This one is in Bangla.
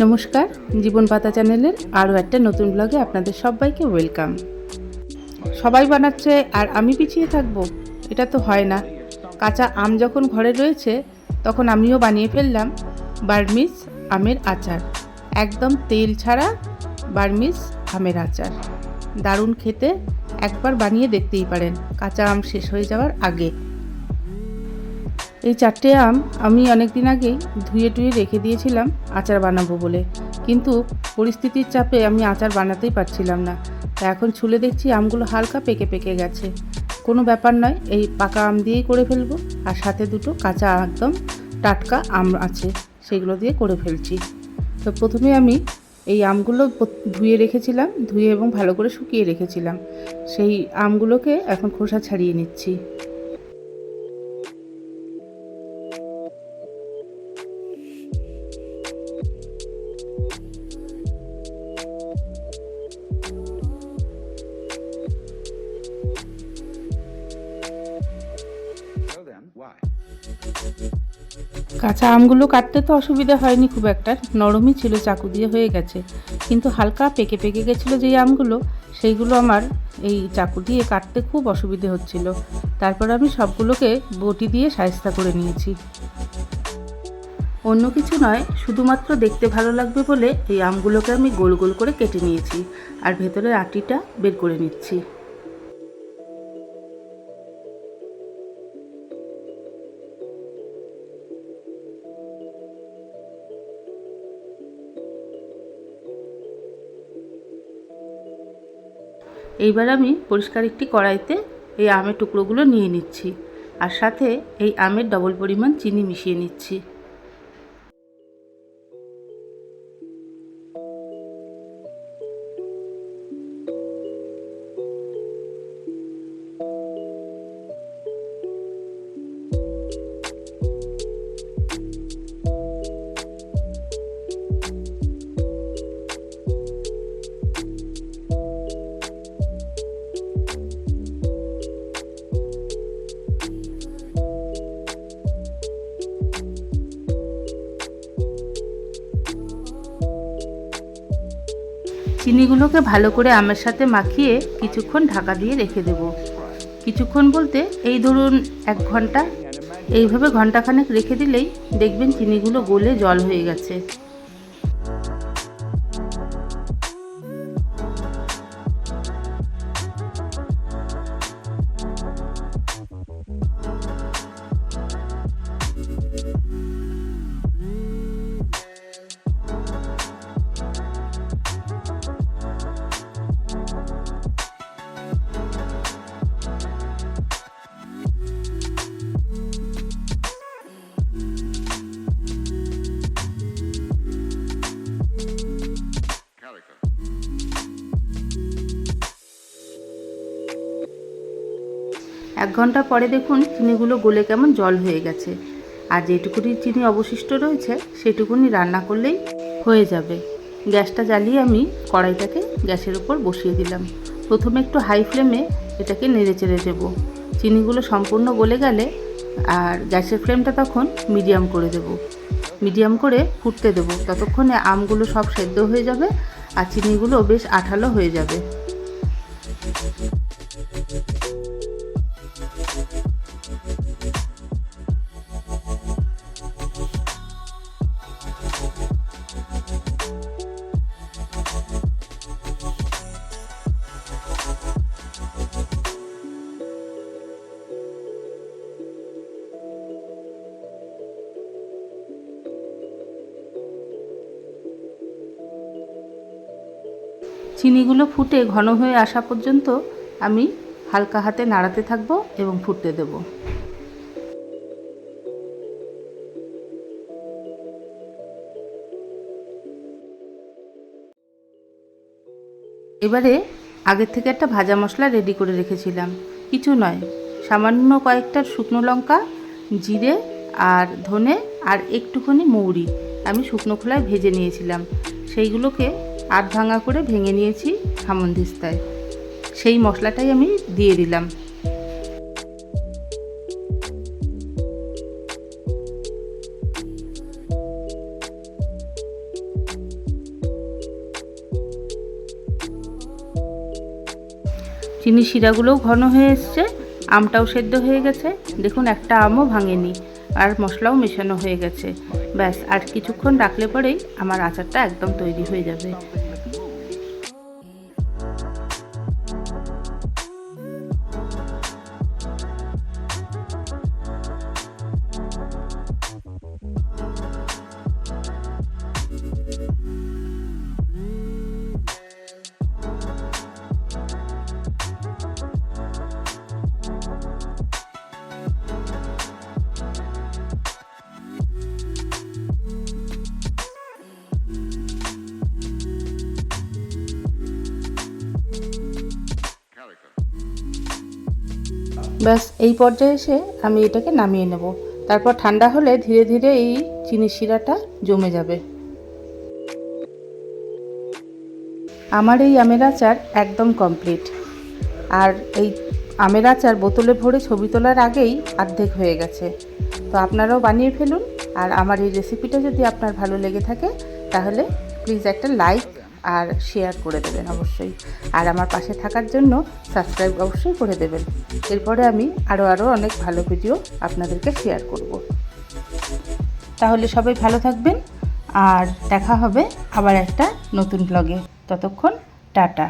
নমস্কার, জীবন পাতা চ্যানেলের আরও একটা নতুন ব্লগে আপনাদের সবাইকে ওয়েলকাম। সবাই বানাচ্ছে আর আমি পিছিয়ে থাকবো, এটা তো হয় না। কাঁচা আম যখন ঘরে রয়েছে তখন আমিও বানিয়ে ফেললাম বার্মিজ আমের আচার। একদম তেল ছাড়া বার্মিজ আমের আচার, দারুণ খেতে। একবার বানিয়ে দেখতেই পারেন কাঁচা আম শেষ হয়ে যাওয়ার আগে। এই 4টে আম আমি অনেক দিন আগেই ধুয়ে টুয়ে রেখে দিয়েছিলাম আচার বানাবো বলে, কিন্তু পরিস্থিতির চাপে আমি আচার বানাতেই পারছিলাম না। তা এখন ছুলে দেখছি আমগুলো হালকা পেকে পেকে গেছে। কোনো ব্যাপার নয়, এই পাকা আম দিয়েই করে ফেলবো। আর সাথে দুটো কাঁচা একদম টাটকা আম আছে, সেগুলো দিয়ে করে ফেলছি। তো প্রথমে আমি এই আমগুলো ধুয়ে রেখেছিলাম, ধুয়ে এবং ভালো করে শুকিয়ে রেখেছিলাম। সেই আমগুলোকে এখন খোসা ছাড়িয়ে নিচ্ছি। কাঁচা আমগুলো কাটতে তো অসুবিধা হয়নি খুব একটা, নরমই ছিল, চাকু দিয়ে হয়ে গেছে। কিন্তু হালকা পেকে পেকে গেছিলো যেই আমগুলো, সেইগুলো আমার এই চাকু দিয়ে কাটতে খুব অসুবিধে হচ্ছিল। তারপর আমি সবগুলোকে বটি দিয়ে শায়েস্তা করে নিয়েছি। অন্য কিছু নয়, শুধুমাত্র দেখতে ভালো লাগবে বলে এই আমগুলোকে আমি গোল গোল করে কেটে নিয়েছি আর ভেতরের আটিটা বের করে নিচ্ছি। এইবার আমি পরিষ্কার একটি কড়াইতে এই আমের টুকরোগুলো নিয়ে নিচ্ছি আর সাথে এই আমের ডবল পরিমাণ চিনি মিশিয়ে নিচ্ছি। চিনিগুলোকে ভালো করে আমের সাথে মাখিয়ে কিছুক্ষণ ঢাকা দিয়ে রেখে দেব। কিছুক্ষণ বলতে এই ধরুন 1 ঘন্টা। এইভাবে ঘন্টাখানেক রেখে দিলেই দেখবেন চিনিগুলো গলে জল হয়ে গেছে। এক ঘন্টা পরে দেখুন চিনিগুলো গলে কেমন জল হয়ে গেছে। আর যেটুকুনি চিনি অবশিষ্ট রয়েছে সেটুকুনি রান্না করলেই হয়ে যাবে। গ্যাসটা জ্বালিয়ে আমি কড়াইটাকে গ্যাসের উপর বসিয়ে দিলাম। প্রথমে একটু হাই ফ্লেমে এটাকে নেড়ে চেড়ে দেবো। চিনিগুলো সম্পূর্ণ গলে গেলে আর গ্যাসের ফ্লেমটা তখন মিডিয়াম করে দেব। মিডিয়াম করে ফুটতে দেবো, ততক্ষণে আমগুলো সব সেদ্ধ হয়ে যাবে আর চিনিগুলো বেশ আঠালো হয়ে যাবে। চিনিগুলো ফুটে ঘন হয়ে আসা পর্যন্ত আমি হালকা হাতে নাড়াতে থাকবো এবং ফুটতে দেব। এবারে আগের থেকে একটা ভাজা মশলা রেডি করে রেখেছিলাম। কিছু নয়, সামান্য কয়েকটা শুকনো লঙ্কা, জিরে আর ধনে আর একটুখানি মৌরি আমি শুকনো খোলায় ভেজে নিয়েছিলাম। সেইগুলোকে আধ ভাঙা করে ভেঙে নিয়েছি হামনদিস্তায়। সেই মশলাটাই আমি দিয়ে দিলাম। চিনি শিরাগুলোও ঘন হয়ে এসছে, আমটাও সেদ্ধ হয়ে গেছে। দেখুন একটা আমও ভাঙেনি, আর মশলাও মেশানো হয়ে গেছে। ব্যাস আর কিছুক্ষণ রাখলে পরেই আমার আচারটা একদম তৈরি হয়ে যাবে। ব্যাস এই পর্যায়ে এসে আমি এটাকে নামিয়ে নেব। তারপর ঠান্ডা হলে ধীরে ধীরে এই চিনি শিরাটা জমে যাবে। আমার এই আমের আচার একদম কমপ্লিট। আর এই আমের আচার বোতলে ভরে ছবি তোলার আগেই অর্ধেক হয়ে গেছে। তো আপনারাও বানিয়ে ফেলুন। আর আমার এই রেসিপিটা যদি আপনার ভালো লেগে থাকে তাহলে প্লিজ একটা লাইক আর শেয়ার করে দেবেন অবশ্যই। আর আমার পাশে থাকার জন্য সাবস্ক্রাইব অবশ্যই করে দেবেন। এরপরে আমি আরও অনেক ভালো ভিডিও আপনাদেরকে শেয়ার করব। তাহলে সবাই ভালো থাকবেন, আর দেখা হবে আবার একটা নতুন ব্লগে। ততক্ষণ টাটা।